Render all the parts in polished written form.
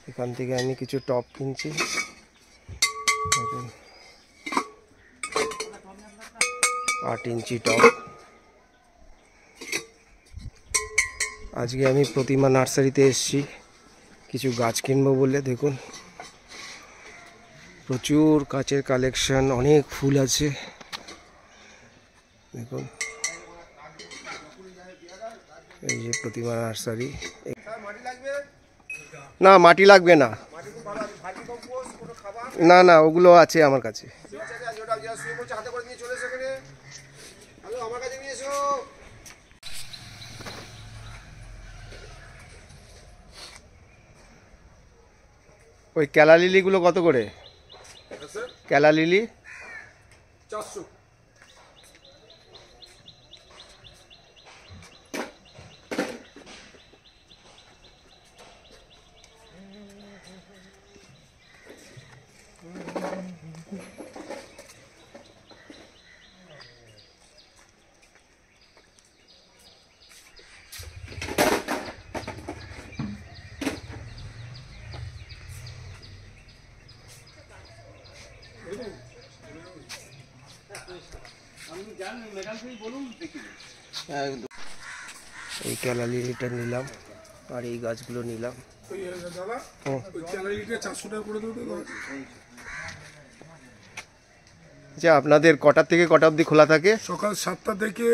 এখান থেকে আমি কিছু টপ কিনছি। 8 ইঞ্চি টপ। আজকে আমি প্রতিমা নার্সারিতে এসেছি কিছু গাছ কিনবো বলে। দেখুন প্রচুর গাছের কালেকশন, অনেক ফুল আছে। দেখুন এই যে প্রতিমা নার্সারি। না মাটি লাগবে না, না না ওগুলো আছে আমার কাছে। ওই কেলা লিলিগুলো কত করে? কেলা লিলি 400। এই কেলা লিলিটা নিলাম আর এই গাছগুলো নিলাম। আচ্ছা আপনাদের কটার থেকে কটা অবধি খোলা থাকে? সকাল 7টা থেকে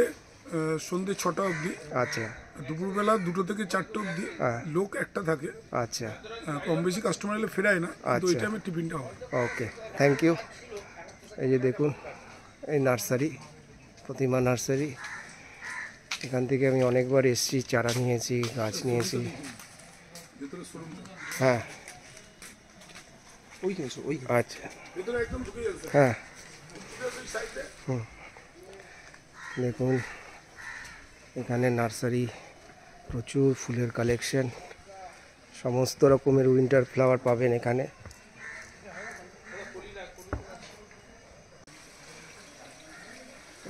সন্ধ্যে 6টা অবধি। আচ্ছা। দুপুরবেলা 2টো থেকে 4টে অবধি। লোক একটা থাকে। আচ্ছা। কম বেশি কাস্টমার এলে ফেরায় না, তো ওই টাইমে টিফিনটা হয়। ওকে, থ্যাংক ইউ। এই যে দেখুন এই নার্সারি, প্রতিমা নার্সারি। এখান থেকে আমি অনেকবার এসেছি, চারা নিয়েছি, গাছ নিয়েছি। হ্যাঁ আচ্ছা হ্যাঁ দেখুন এখানে নার্সারি, প্রচুর ফুলের কালেকশন, সমস্ত রকমের উইন্টার ফ্লাওয়ার পাবেন এখানে।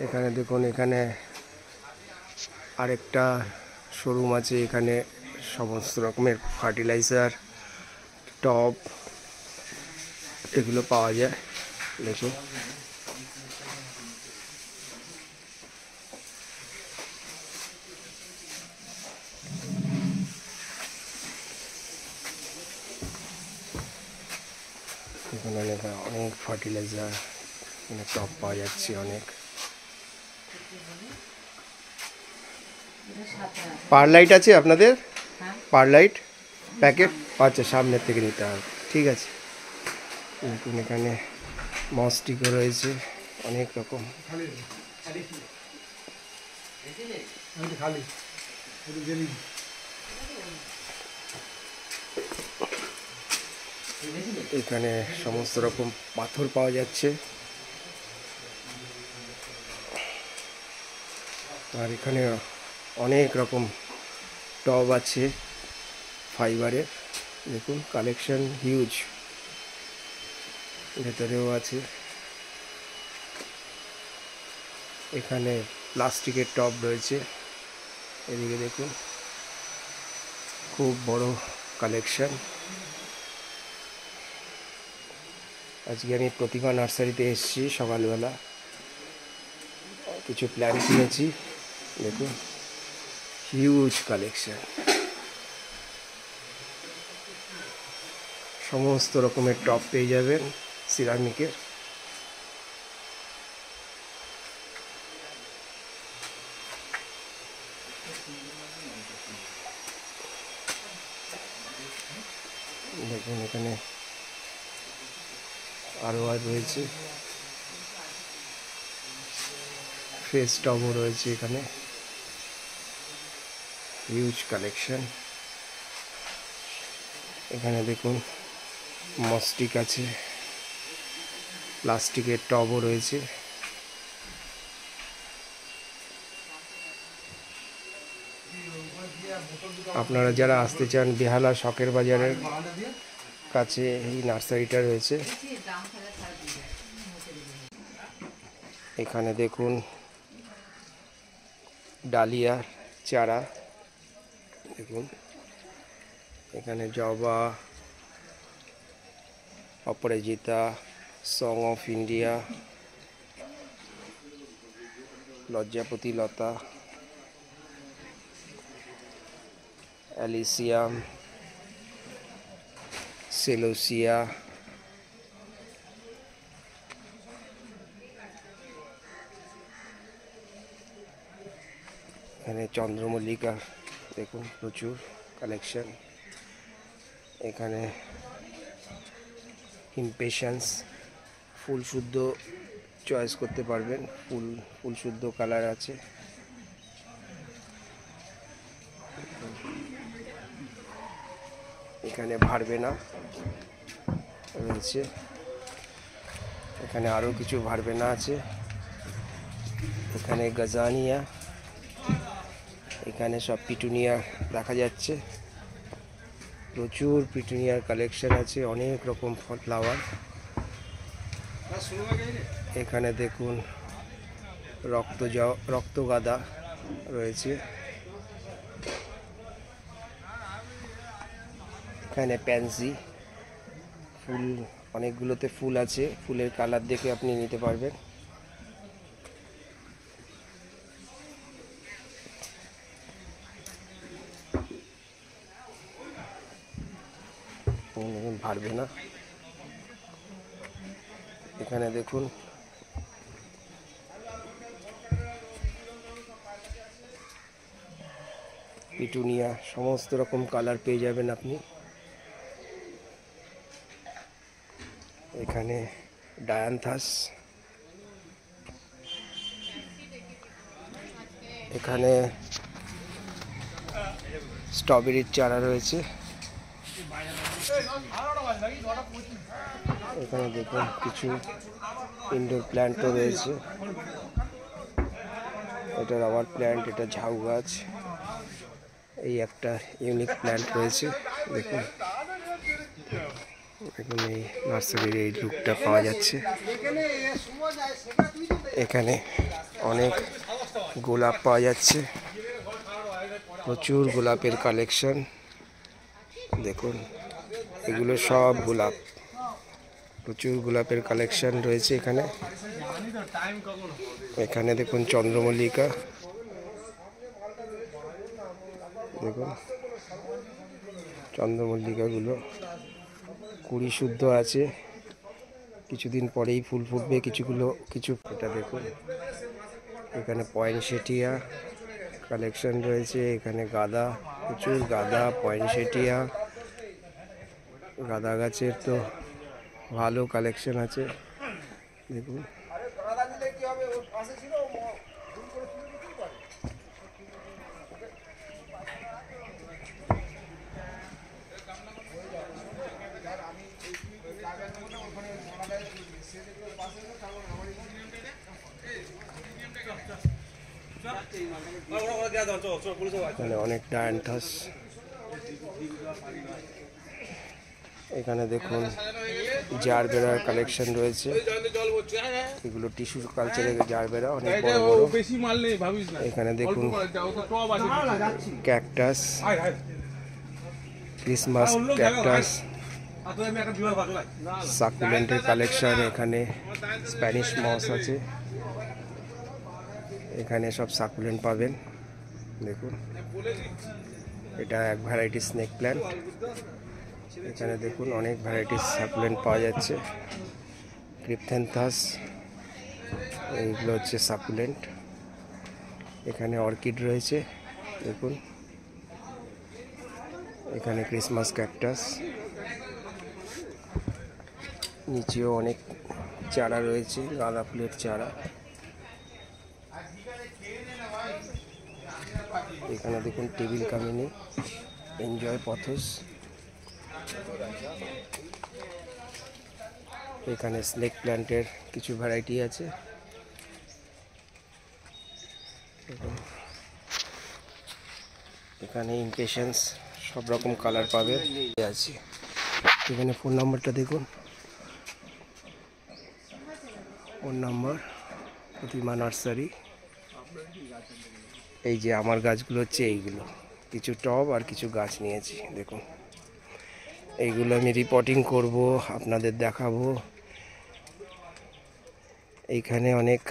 এখানে দেখুন এখানে আরেকটা শোরুম আছে, এখানে সমস্ত রকমের ফার্টিলাইজার, টব এগুলো পাওয়া যায়। দেখুন এখানে অনেক ফার্টিলাইজার, এখানে টব পাওয়া যাচ্ছে অনেক। পারলাইট আছে আপনাদের? Perlite packet? আচ্ছা সামনের থেকে নিতে হবে, ঠিক আছে। দেখুন এখানে মস্টিকও রয়েছে অনেক রকম। এখানে সমস্ত রকম পাথর পাওয়া যাচ্ছে। আর এখানে অনেক রকম টব আছে ফাইবারের। দেখুন কালেকশন হিউজ, ভেতরেও আছে। এখানে প্লাস্টিকের টব রয়েছে, এদিকে দেখুন খুব বড় কালেকশন। আজকে আমি প্রতিমা নার্সারিতে এসেছি সকালবেলা, কিছু প্ল্যান্ট কিনেছি। দেখুন হিউজ কালেকশন, সমস্ত রকমের টব পেয়ে যাবেন সিরামিকের। দেখুন এখানে আরও আর রয়েছে, ফেস টবও রয়েছে এখানে, হিউজ কালেকশন। এখানে দেখুন মস্টিক আছে, প্লাস্টিকের টবও রয়েছে। আপনারা যারা আসতে চান বেহালা শখের বাজারের কাছে এই নার্সারিটা রয়েছে। এখানে দেখুন ডালিয়ার চারা, দেখুন এখানে জবা, অপরাজিতা, সং অফ ইন্ডিয়া, লজ্জাপতি লতা, অ্যালিসিয়াম, সেলোসিয়া, এখানে চন্দ্রমল্লিকা দেখুন প্রচুর কালেকশন। এখানে ইমপেশেন্স, ফুল শুদ্ধ চয়েস করতে পারবেন, ফুল শুদ্ধ কালার আছে। এখানে ভারবেনা রয়েছে, এখানে আরও কিছু ভারবেনা আছে। এখানে গাজানিয়া, এখানে সব পিটুনিয়া দেখা যাচ্ছে, প্রচুর পিটুনিয়ার কালেকশন আছে, অনেক রকম ফ্লাওয়ার। এখানে দেখুন রক্তগাঁদা রয়েছে, এখানে প্যান্সি ফুল, অনেকগুলোতে ফুল আছে, ফুলের কালার দেখে আপনি নিতে পারবেন। ভারবেনা, এখানে দেখুন পিটুনিয়া, সমস্ত রকম কালার পেয়ে যাবেন আপনি। এখানে ডায়ান্থাস, এখানে স্ট্রবেরির চারা রয়েছে। এখানে দেখুন কিছু ইনডোর প্ল্যান্টও রয়েছে, এটা রাবার প্ল্যান্ট, এটা ঝাউ গাছ। এই একটা ইউনিক প্ল্যান্ট রয়েছে, দেখুন দেখুন এই নার্সারির এই লুকটা পাওয়া যাচ্ছে। এখানে অনেক গোলাপ পাওয়া যাচ্ছে, প্রচুর গোলাপের কালেকশন দেখুন, এগুলো সব গোলাপ, প্রচুর গোলাপের কালেকশন রয়েছে এখানে। এখানে দেখুন চন্দ্রমল্লিকা, দেখুন চন্দ্রমল্লিকাগুলো কুড়ি শুদ্ধ আছে, কিছুদিন পরেই ফুল ফুটবে কিছু। এটা দেখুন এখানে পয়েনসেটিয়া কালেকশন রয়েছে, এখানে গাঁদা, প্রচুর গাঁদা, পয়েনসেটিয়া, গাঁদা গাছের তো ভালো কালেকশন আছে দেখুন। এখানে অনেক ডায়ান্থাস, এখানে দেখুন জারবেরার কালেকশন রয়েছে, এগুলো টিস্যু কালচারের জারবেরা, অনেক বড় বড়। এখানে দেখুন ক্যাকটাস, ক্রিসমাস ক্যাকটাস, সাকুলেন্টের কালেকশন। এখানে স্প্যানিশ মস আছে, এখানে সব সাকুলেন্ট পাবেন দেখুন। এটা এক ভ্যারাইটি স্নেক প্ল্যান্ট, এখানে দেখুন অনেক ভ্যারাইটিস সাকুলেন্ট পাওয়া যাচ্ছে। ক্রিপথ্যান্থাস, এইগুলো হচ্ছে সাকুলেন্ট। এখানে অর্কিড রয়েছে দেখুন, এখানে ক্রিসমাস ক্যাকটাস, নিচেও অনেক চারা রয়েছে, গাঁদা ফুলের চারা। এখানে দেখুন টেবিল কামিনী, এনজয় পথস। এখানে স্নেক প্ল্যান্টের কিছু ভ্যারাইটি আছে, এখানে ইমপেশেন্স, সব রকম কালার পাবে আছে। এখানে ফোন নাম্বারটা দেখুন, ফোন নাম্বার প্রতিমা নার্সারি। এই যে আমার গাছগুলো হচ্ছে এইগুলো, কিছু টব আর কিছু গাছ নিয়েছি দেখুন। এইগুলো আমি রিপোর্টিং করব, আপনাদের দেখাবো। এইখানে অনেক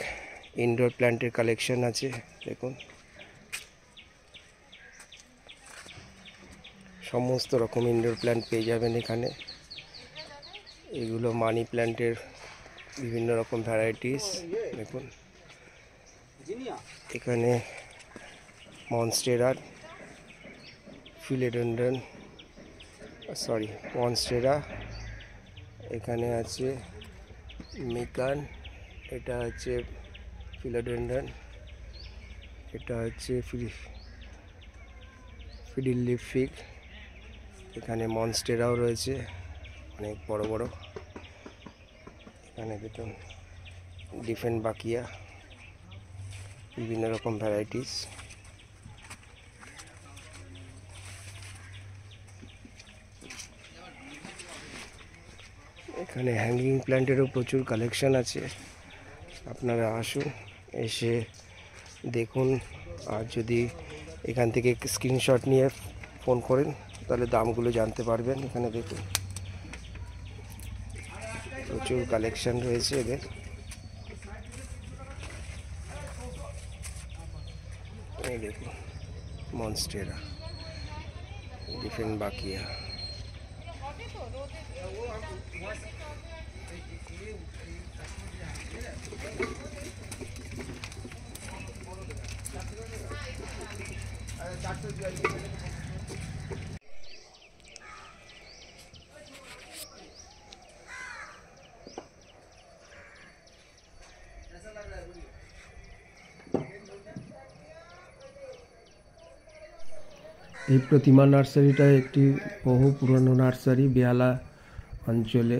ইনডোর প্ল্যান্টের কালেকশন আছে, দেখুন সমস্ত রকম ইনডোর প্ল্যান্ট পেয়ে যাবেন এখানে। এগুলো মানি প্ল্যান্টের বিভিন্ন রকম ভ্যারাইটিস, দেখুন এখানে মনস্টেরার, ফিলোডেন্ড্রন, সরি মনস্টেরা, এখানে আছে মিকান, এটা হচ্ছে ফিলোডেন্ড্রন, এটা হচ্ছে ফিডিলিফিক, এখানে মনস্টেরাও রয়েছে অনেক বড় বড়। এখানে দেখুন ডিফেন্ট বাকিয়া, বিভিন্ন রকম ভ্যারাইটিস। এখানে হ্যাঙ্গিং প্ল্যান্টেরও প্রচুর কালেকশন আছে, আপনারা আসুন, এসে দেখুন। আর যদি এখান থেকে স্ক্রিনশট নিয়ে ফোন করেন তাহলে দামগুলো জানতে পারবেন। এখানে দেখুন প্রচুর কালেকশন রয়েছে এদের। এই দেখুন মনস্টেরা, ডিফেন্ট বাকিয়া। এই প্রতিমা নার্সারিটা একটি বহু পুরনো নার্সারি, বেহালা অঞ্চলে,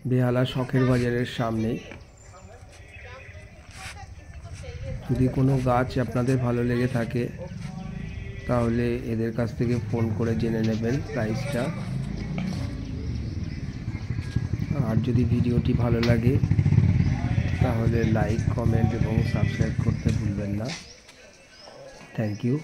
বেহালা শখের বাজারের সামনেই। যদি কোনো গাছ আপনাদের ভালো লেগে থাকে তাহলে এদের কাছ থেকে ফোন করে জেনে নেবেন প্রাইসটা। আর যদি ভিডিওটি ভালো লাগে তাহলে লাইক, কমেন্ট এবং সাবস্ক্রাইব করতে ভুলবেন না। Thank you.